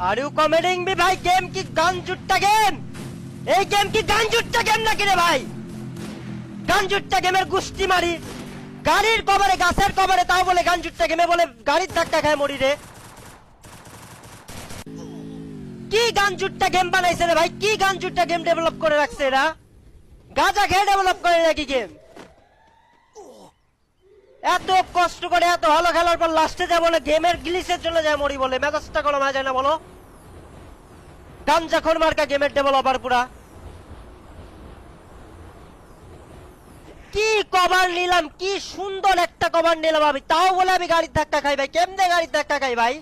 Are you কমেডিং me ভাই? Game কি গান জুট্টা গেম? এই গেম কি গান জুট্টা গেম নাকি রে ভাই? গান জুট্টা গেমের গুষ্টি মারি, গাড়ির কভারে গাছের কভারে, তাও বলে গান জুট্টা গেমে, বলে গাড়ির ধাক্কা খায় মরি রে। কি গান জুট্টা গেম বানাইছে রে ভাই? কি গান জুট্টা গেম ডেভেলপ করে রাখছে এরা? গাঁজা খেয়ে ডেভেলপ করে নাকি গেম? এত কষ্ট করে এত ভালো খেলার পর লাস্টে যা বলে গেমের গ্লিচের জন্য যায় মরি, বলে মেজাজটা গরম হয়ে যায় না বলো? গাঞ্জাখোর মার্কা গেমের ডেভেলপার পুরা। কি কভার নিলাম, কি সুন্দর একটা কভার নিলাম আমি, তাও বলে আমি গাড়ির ধাক্কা খাই ভাই। কেমনে গাড়ির ধাক্কা খাই ভাই?